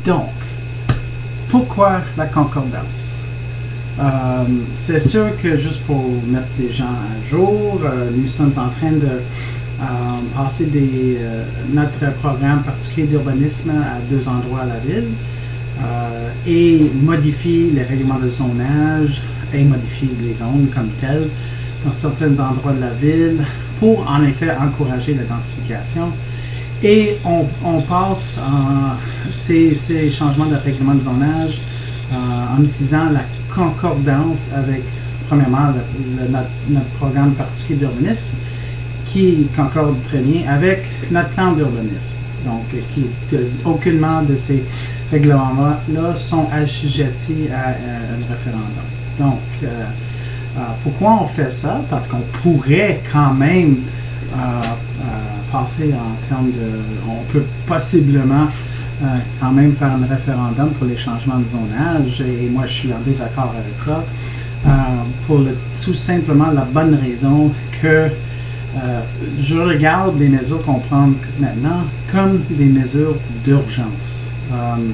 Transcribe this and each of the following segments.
Donc, pourquoi la concordance? C'est sûr que juste pour mettre les gens à jour, nous sommes en train de passer notre programme particulier d'urbanisme à 2 endroits à la ville et modifier les règlements de zonage et modifier les zones comme telles dans certains endroits de la ville pour en effet encourager la densification. Et on passe ces changements de règlement de zonage en utilisant la concordance avec, premièrement, notre programme particulier d'urbanisme qui concorde très bien avec notre plan d'urbanisme. Donc, aucunement de ces règlements-là sont assujettis à un référendum. Donc, pourquoi on fait ça? Parce qu'on pourrait quand même passer en termes de... On peut possiblement quand même faire un référendum pour les changements de zonage, et moi je suis en désaccord avec ça, pour tout simplement la bonne raison que je regarde les mesures qu'on prend maintenant comme des mesures d'urgence.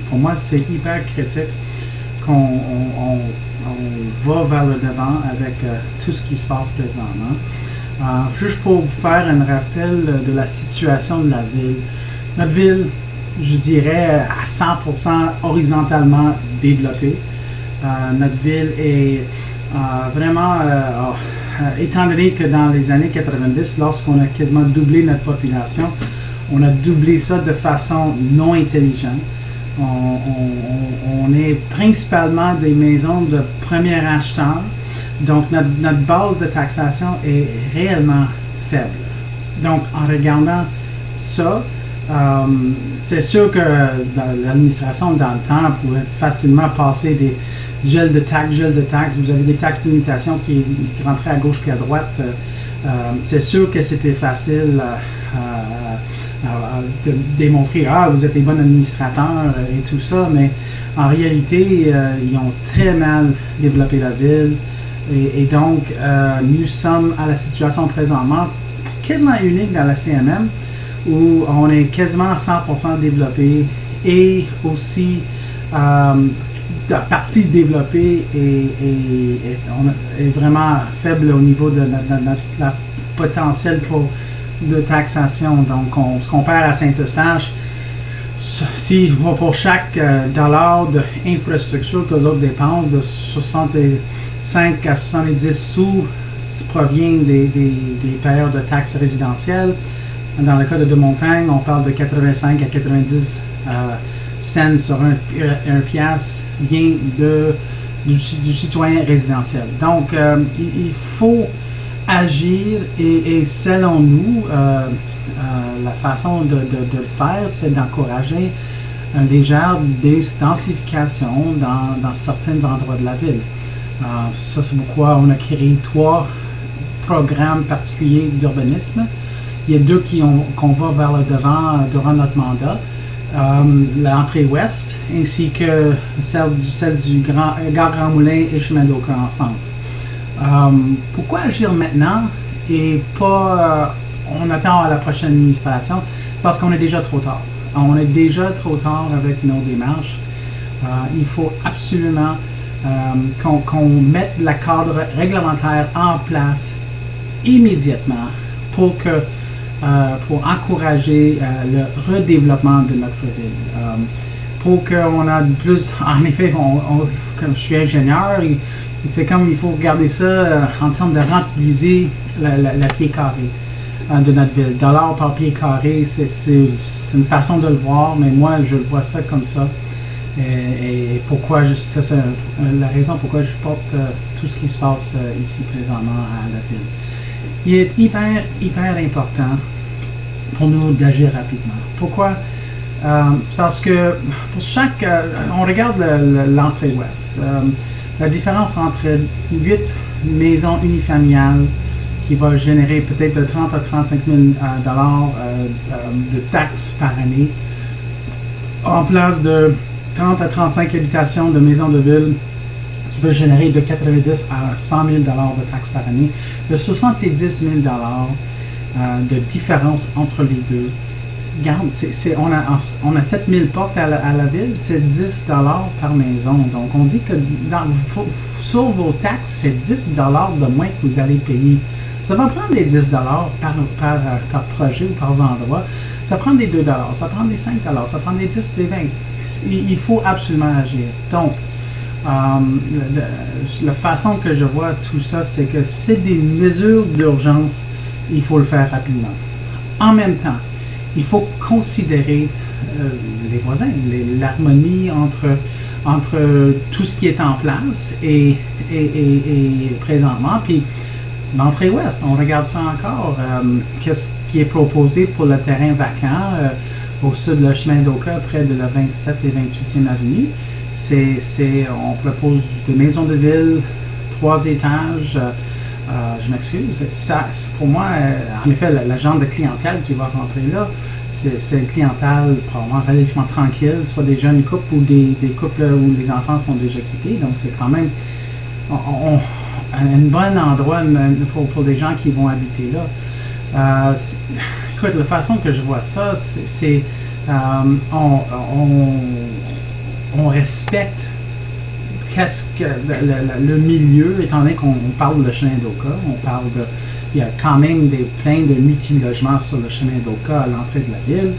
Pour moi, c'est hyper critique qu'on va vers le devant avec tout ce qui se passe présentement. Juste pour vous faire un rappel de la situation de la ville. Notre ville, je dirais, à 100% horizontalement développée. Notre ville est vraiment, étant donné que dans les années 90, lorsqu'on a quasiment doublé notre population, on a doublé ça de façon non intelligente. On est principalement des maisons de premier acheteur. Donc, notre base de taxation est réellement faible. Donc, en regardant ça, c'est sûr que l'administration, dans le temps, pouvait facilement passer des gels de taxes. Vous avez des taxes de mutation qui rentraient à gauche puis à droite. C'est sûr que c'était facile de démontrer « Ah, vous êtes des bons administrateurs et tout ça », mais en réalité, ils ont très mal développé la ville. Et donc, nous sommes à la situation présentement quasiment unique dans la CMM, où on est quasiment 100% développé, et aussi la partie développée est vraiment faible au niveau de notre potentiel de taxation. Donc, on se compare à Saint-Eustache. Si pour chaque dollar d'infrastructure que les autres dépensent, de 65 à 70 sous provient des payeurs de taxes résidentielles. Dans le cas de Deux-Montagnes, on parle de 85 à 90 cents sur un piastre vient du citoyen résidentiel. Donc, il faut agir, et selon nous, la façon de le faire, c'est d'encourager une légère densification dans certains endroits de la ville. Ça, c'est pourquoi on a créé 3 programmes particuliers d'urbanisme. Il y a 2 qu'on va vers le devant durant notre mandat. L'entrée ouest, ainsi que celle du Gare Grand Moulin et Chemin d'Oka ensemble. Pourquoi agir maintenant et pas on attend à la prochaine administration? C'est parce qu'on est déjà trop tard. On est déjà trop tard avec nos démarches. Il faut absolument qu'on mette le cadre réglementaire en place immédiatement pour encourager le redéveloppement de notre ville. Pour qu'on a plus, en effet, comme je suis ingénieur, c'est comme il faut regarder ça en termes de rentabiliser la pied carré de notre ville. Dollar par pied carré, c'est une façon de le voir, mais moi je le vois ça comme ça. Et pourquoi c'est la raison pourquoi je porte tout ce qui se passe ici présentement à la ville. Il est hyper important pour nous d'agir rapidement. Pourquoi? C'est parce que pour chaque... on regarde l'entrée ouest. La différence entre 8 maisons unifamiliales qui va générer peut-être de 30 à 35 000 dollars de taxes par année, en place de 30 à 35 habitations de maisons de ville qui peut générer de 90 à 100 000 dollars de taxes par année, de 70 000 dollars de différence entre les deux. regarde, on a 7000 portes à la ville, c'est 10 par maison. Donc, on dit que sur vos taxes, c'est 10 de moins que vous allez payer. Ça va prendre des 10 par projet ou par endroit. Ça prend des 2 ça prend des 5 ça prend des 10, des 20. Il faut absolument agir. Donc, la façon que je vois tout ça, c'est que c'est des mesures d'urgence. Il faut le faire rapidement. En même temps, il faut considérer les voisins, l'harmonie entre tout ce qui est en place et présentement. Puis l'entrée ouest, on regarde ça encore. Qu'est-ce qui est proposé pour le terrain vacant au sud de le chemin d'Oka, près de la 27 et 28e avenue? On propose des maisons de ville, 3 étages. Je m'excuse. Pour moi, en effet, la genre de clientèle qui va rentrer là, c'est une clientèle probablement relativement tranquille, soit des jeunes couples ou des couples où les enfants sont déjà quittés. Donc, c'est quand même un bon endroit pour des gens qui vont habiter là. Écoute, la façon que je vois ça, c'est on respecte qu'est-ce que le milieu, étant donné qu'on parle de chemin d'Oka, il y a quand même plein de multi-logements sur le chemin d'Oka à l'entrée de la ville.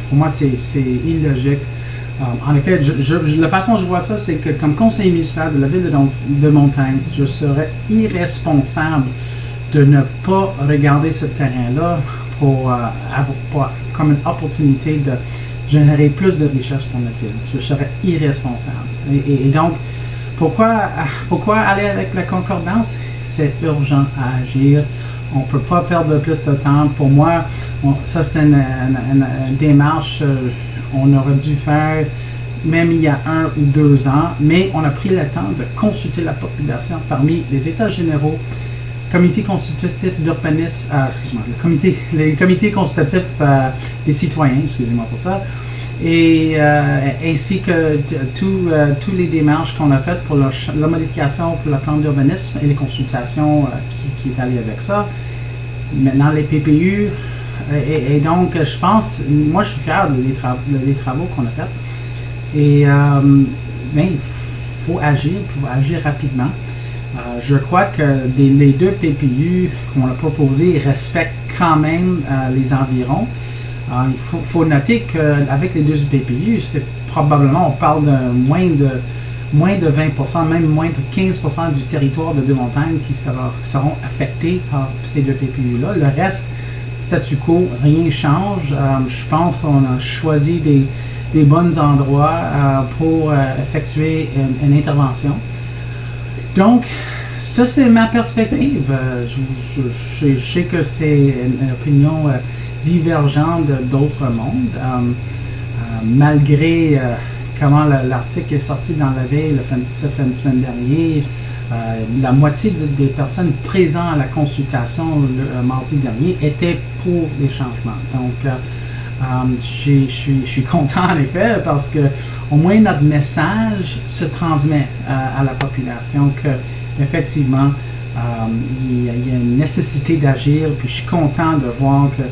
Pour moi, c'est illogique. En effet, la façon dont je vois ça, c'est que comme conseiller municipal de la ville de Montagne, je serais irresponsable de ne pas regarder ce terrain-là comme une opportunité de générer plus de richesse pour notre ville. Je serais irresponsable. Et donc, pourquoi aller avec la concordance? C'est urgent à agir. On ne peut pas perdre plus de temps. Pour moi, ça c'est une démarche on aurait dû faire même il y a 1 ou 2 ans, mais on a pris le temps de consulter la population parmi les États généraux, comité consultatif d'urbanisme, les comités consultatifs des citoyens, excusez-moi pour ça, et ainsi que tous les démarches qu'on a faites pour la modification pour le plan d'urbanisme et les consultations qui est allé avec ça. Maintenant, les PPU, et donc, je pense, moi je suis fier des travaux qu'on a faits. Et il faut agir rapidement. Je crois que les 2 PPU qu'on a proposés respectent quand même les environs. Il faut noter qu'avec les 2 PPU, c'est probablement, on parle de moins de 20%, même moins de 15% du territoire de Deux-Montagnes qui seront affectés par ces 2 PPU-là. Le reste, statu quo, rien ne change. Je pense qu'on a choisi des bons endroits pour effectuer une intervention. Donc, ça c'est ma perspective. Je sais que c'est une opinion divergente d'autres mondes. Malgré comment l'article est sorti dans la veille, ça fait une semaine dernière, la moitié des personnes présentes à la consultation le mardi dernier étaient pour les changements. Donc, je suis content en effet parce que au moins notre message se transmet à la population que effectivement il y a une nécessité d'agir. Puis je suis content de voir que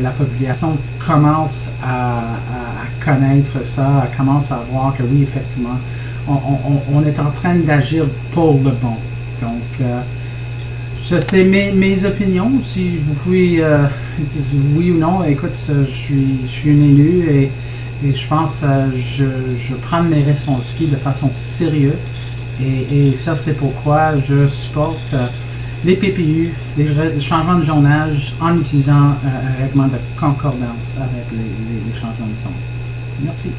la population commence à connaître ça, commence à voir que oui, effectivement, on est en train d'agir pour le bon. Donc, ça, c'est mes opinions. Si vous pouvez, oui ou non, écoute, je suis un élu et je pense que je prends mes responsabilités de façon sérieuse. Et ça, c'est pourquoi je supporte les PPU, les changements de zonage en utilisant un règlement de concordance avec les changements de zone. Merci.